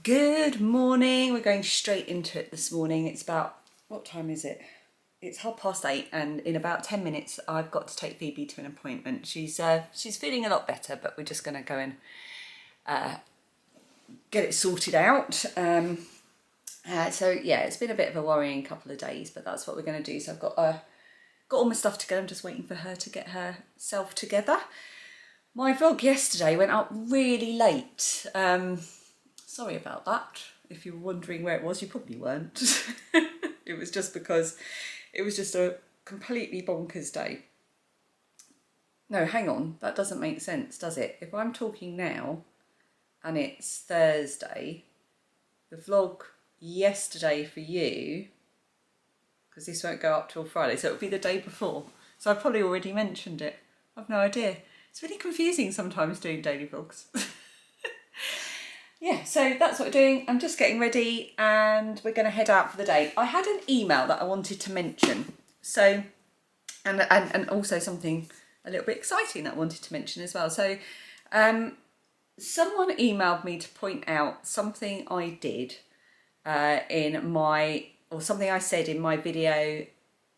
Good morning. We're going straight into it this morning. It's about, what time is it? It's 8:30, and in about 10 minutes I've got to take Phoebe to an appointment. She's feeling a lot better, but we're just going to go and get it sorted out. So yeah, it's been a bit of a worrying couple of days, but that's what we're going to do. So I've got all my stuff together. I'm just waiting for her to get herself together. My vlog yesterday went up really late. Sorry about that. If you were wondering where it was, you probably weren't. It was just because it was just a completely bonkers day. No, hang on. That doesn't make sense, does it? If I'm talking now and it's Thursday, the vlog yesterday for you, because this won't go up till Friday, so it would be the day before. So I've probably already mentioned it. I've no idea. It's really confusing sometimes doing daily vlogs. Yeah, so that's what we're doing. I'm just getting ready and we're going to head out for the day. I had an email that I wanted to mention. So, and also something a little bit exciting that I wanted to mention as well. So, someone emailed me to point out something I did something I said in my video,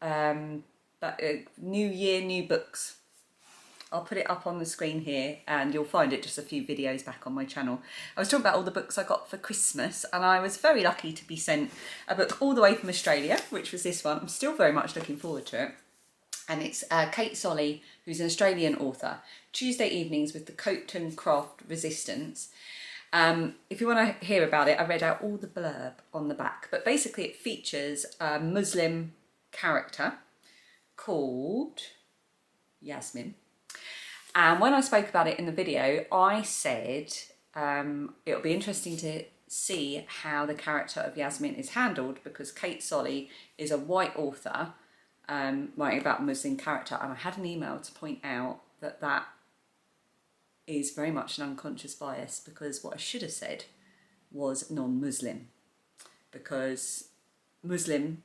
New Year, New Books. I'll put it up on the screen here and you'll find it just a few videos back on my channel. I was talking about all the books I got for Christmas, and I was very lucky to be sent a book all the way from Australia, which was this one. I'm still very much looking forward to it. And it's Kate Solly, who's an Australian author, Tuesday Evenings with the Coaten Craft Resistance. If you want to hear about it, I read out all the blurb on the back, but basically it features a Muslim character called Yasmin. And when I spoke about it in the video, I said it'll be interesting to see how the character of Yasmin is handled, because Kate Solly is a white author writing about a Muslim character, and I had an email to point out that that is very much an unconscious bias, because what I should have said was non-Muslim, because Muslim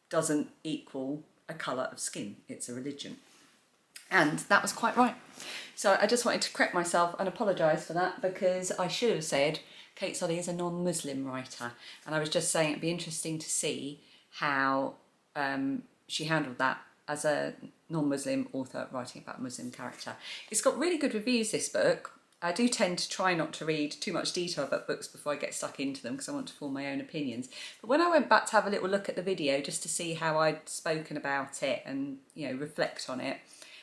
doesn't equal a colour of skin, it's a religion. And that was quite right. So I just wanted to correct myself and apologise for that, because I should have said Kate Solly is a non-Muslim writer. And I was just saying it'd be interesting to see how she handled that as a non-Muslim author writing about a Muslim character. It's got really good reviews, this book. I do tend to try not to read too much detail about books before I get stuck into them, because I want to form my own opinions. But when I went back to have a little look at the video just to see how I'd spoken about it and, you know, reflect on it,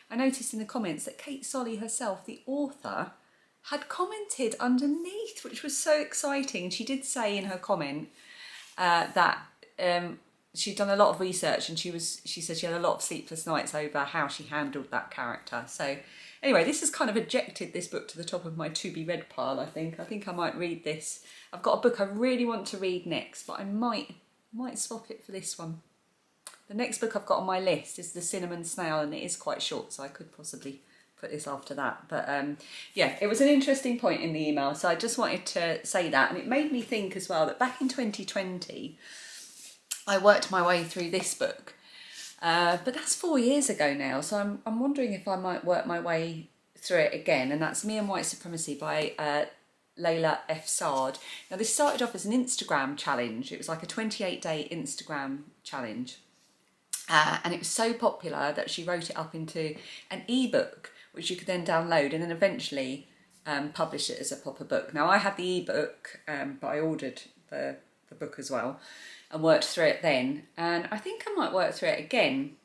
I noticed in the comments that Kate Solly herself, the author, had commented underneath, which was so exciting. She did say in her comment that she'd done a lot of research, and she said she had a lot of sleepless nights over how she handled that character. So anyway, this has kind of ejected this book to the top of my to be read pile, I think. I think I might read this. I've got a book I really want to read next, but I might swap it for this one. The next book I've got on my list is The Cinnamon Snail, and it is quite short, so I could possibly put this after that. But yeah, it was an interesting point in the email, so I just wanted to say that. And it made me think as well that back in 2020, I worked my way through this book. But that's 4 years ago now, so I'm wondering if I might work my way through it again. And that's Me and White Supremacy by Layla F. Saad. Now, this started off as an Instagram challenge. It was like a 28-day Instagram challenge. And it was so popular that she wrote it up into an ebook, which you could then download and then eventually publish it as a proper book. Now, I had the ebook, but I ordered the book as well and worked through it then. And I think I might work through it again,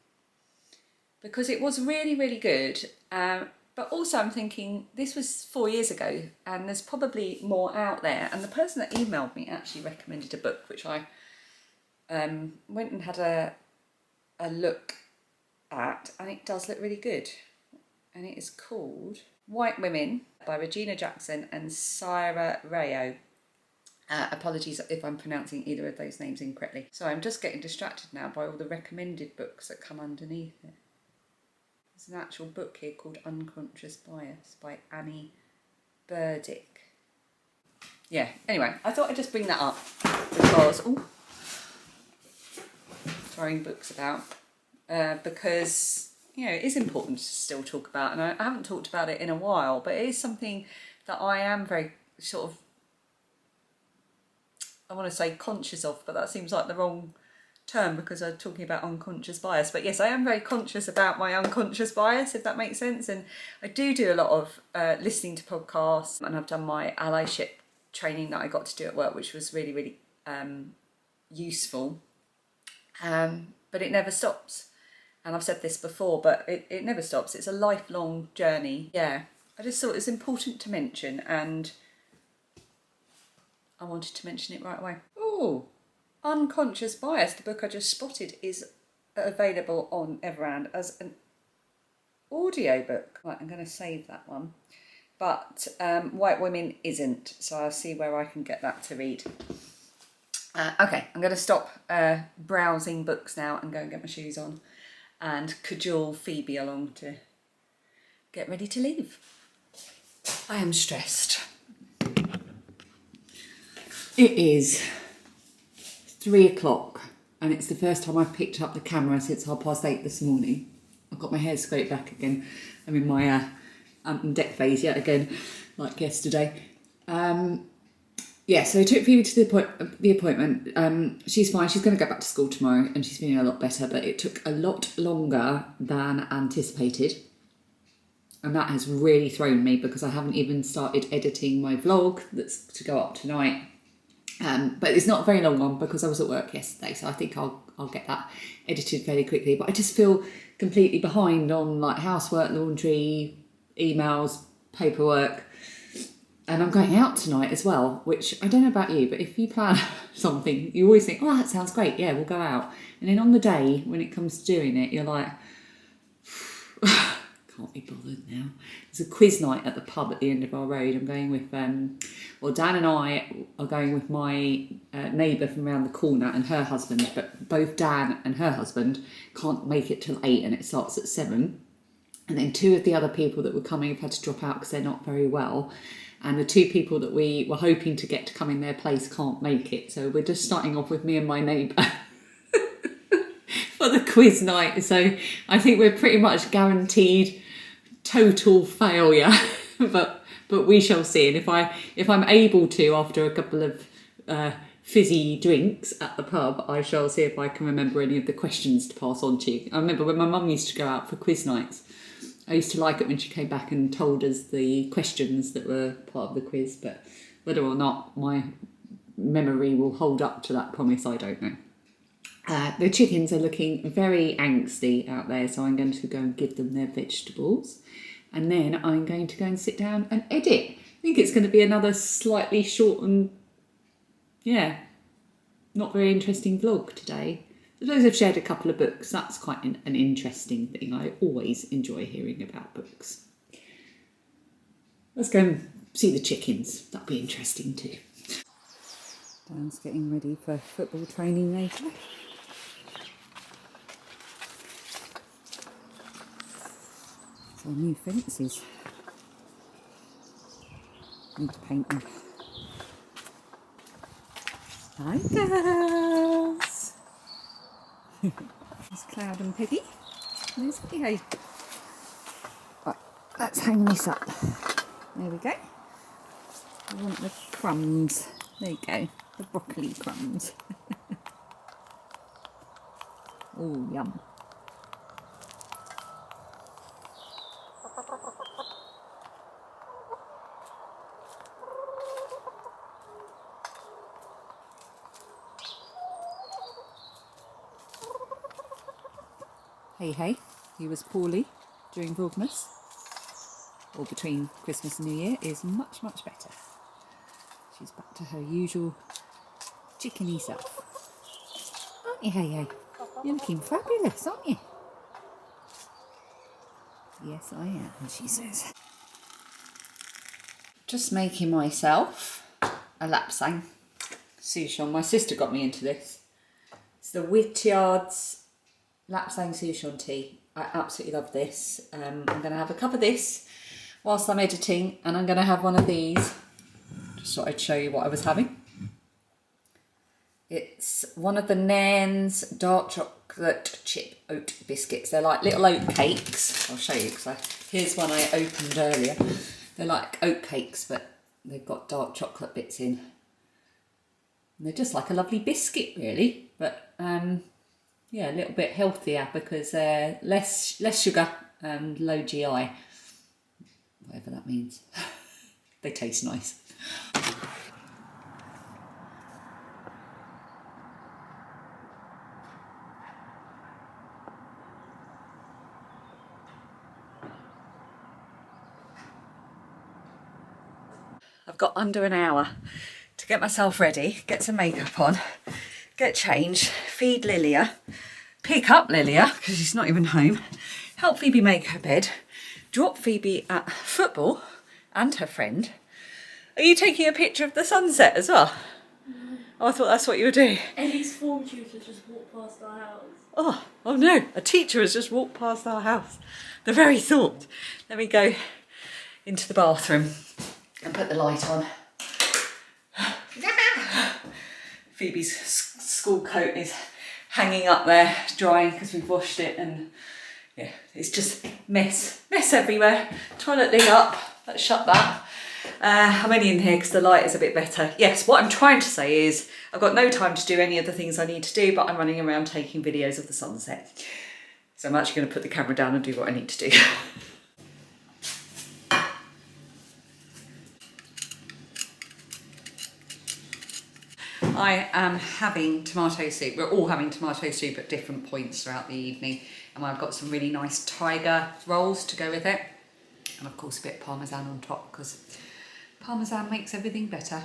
because it was really, really good. But also I'm thinking this was 4 years ago and there's probably more out there. And the person that emailed me actually recommended a book, which I went and had a look at, and it does look really good, and it is called White Women by Regina Jackson and Syra Rayo. Apologies if I'm pronouncing either of those names incorrectly. So I'm just getting distracted now by all the recommended books that come underneath it. There's an actual book here called Unconscious Bias by Annie Burdick. Yeah, anyway, I thought I'd just bring that up because throwing books about because, you know, it is important to still talk about, and I haven't talked about it in a while, but it is something that I am very sort of I want to say conscious of, but that seems like the wrong term because I'm talking about unconscious bias. But yes, I am very conscious about my unconscious bias, if that makes sense. And I do a lot of listening to podcasts, and I've done my allyship training that I got to do at work, which was really, really useful. But it never stops. And I've said this before, but it never stops. It's a lifelong journey. Yeah, I just thought it was important to mention, and I wanted to mention it right away. Oh, Unconscious Bias, the book I just spotted, is available on Everand as an audiobook. Right, I'm going to save that one. But White Women isn't, so I'll see where I can get that to read. Okay, I'm going to stop browsing books now and go and get my shoes on and cajole Phoebe along to get ready to leave. I am stressed. It is 3 o'clock and it's the first time I've picked up the camera since 8:30 this morning. I've got my hair scraped back again. I'm in my deck phase yet again, like yesterday. Yeah, so I took Phoebe to the appointment. She's fine. She's going to go back to school tomorrow and she's feeling a lot better, but it took a lot longer than anticipated. And that has really thrown me because I haven't even started editing my vlog that's to go up tonight. But it's not a very long one because I was at work yesterday, so I think I'll get that edited fairly quickly. But I just feel completely behind on like housework, laundry, emails, paperwork. And I'm going out tonight as well, which I don't know about you, but if you plan something, you always think, oh, that sounds great. Yeah, we'll go out. And then on the day, when it comes to doing it, you're like, can't be bothered now. There's a quiz night at the pub at the end of our road. I'm going with, Dan and I are going with my neighbour from around the corner and her husband, but both Dan and her husband can't make it till 8 and it starts at 7. And then 2 of the other people that were coming have had to drop out because they're not very well. And the 2 people that we were hoping to get to come in their place can't make it. So we're just starting off with me and my neighbour for the quiz night. So I think we're pretty much guaranteed total failure. but we shall see. And if I'm able to, after a couple of fizzy drinks at the pub, I shall see if I can remember any of the questions to pass on to you. I remember when my mum used to go out for quiz nights, I used to like it when she came back and told us the questions that were part of the quiz, but whether or not my memory will hold up to that promise, I don't know. The chickens are looking very angsty out there, so I'm going to go and give them their vegetables. And then I'm going to go and sit down and edit. I think it's going to be another slightly short and, not very interesting vlog today. For those who've shared a couple of books, that's quite an interesting thing. I always enjoy hearing about books. Let's go and see the chickens. That'll be interesting too. Dan's getting ready for football training later. So new fences. Need to paint them. Hi girls! There's Cloud and Piggy. There's Piggy. Right, let's hang this up. There we go. I want the crumbs. There you go, the broccoli crumbs. Oh, yum. Hey, he was poorly during Vlogmas, or between Christmas and New Year, is much, much better. She's back to her usual chickeny self. Aren't you, Hey? You're looking fabulous, aren't you? Yes, I am, she says. Just making myself a lapsang souchong. My sister got me into this. It's the Whityard's Lapsang Souchong tea. I absolutely love this. I'm going to have a cup of this whilst I'm editing, and I'm going to have one of these. Just thought I'd show you what I was having. It's one of the Nairn's dark chocolate chip oat biscuits. They're like little oat cakes. I'll show you because here's one I opened earlier. They're like oat cakes, but they've got dark chocolate bits in. And they're just like a lovely biscuit really, but yeah, a little bit healthier because they're less sugar and low GI, whatever that means. They taste nice. I've got under an hour to get myself ready, get some makeup on, get changed, feed Lilia, pick up Lilia because she's not even home, help Phoebe make her bed, drop Phoebe at football and her friend. Are you taking a picture of the sunset as well? No. Oh, I thought that's what you were doing. Ellie's form tutor just walked past our house. Oh no, a teacher has just walked past our house. The very thought. Let me go into the bathroom and put the light on. Phoebe's school coat is hanging up there, drying because we've washed it, and yeah, it's just mess everywhere. Toilet lid up, let's shut that. I'm only in here because the light is a bit better. Yes, what I'm trying to say is I've got no time to do any of the things I need to do, but I'm running around taking videos of the sunset. So I'm actually going to put the camera down and do what I need to do. I am having tomato soup. We're all having tomato soup at different points throughout the evening. And I've got some really nice tiger rolls to go with it. And of course a bit of parmesan on top because parmesan makes everything better.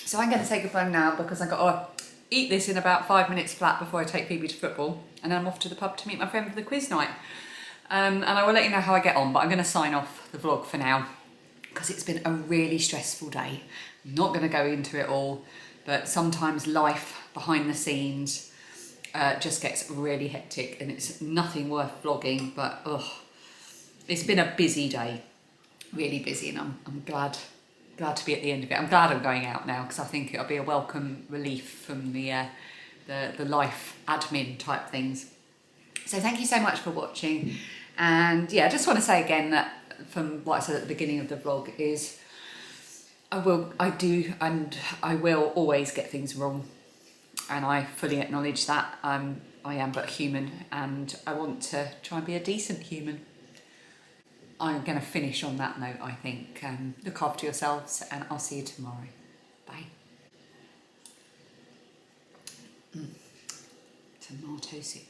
So I'm going to say goodbye now because I've got to eat this in about 5 minutes flat before I take Phoebe to football. And then I'm off to the pub to meet my friend for the quiz night. And I will let you know how I get on, but I'm going to sign off the vlog for now because it's been a really stressful day. I'm not going to go into it all, but sometimes life behind the scenes just gets really hectic and it's nothing worth vlogging, but it's been a busy day, really busy, and I'm glad to be at the end of it. I'm glad I'm going out now because I think it'll be a welcome relief from the life admin type things. So thank you so much for watching, and yeah, I just want to say again that from what I said at the beginning of the vlog is I will always get things wrong, and I fully acknowledge that. I am but human, and I want to try and be a decent human. I'm going to finish on that note, I think. Look after yourselves, and I'll see you tomorrow. Bye. Tomato soup.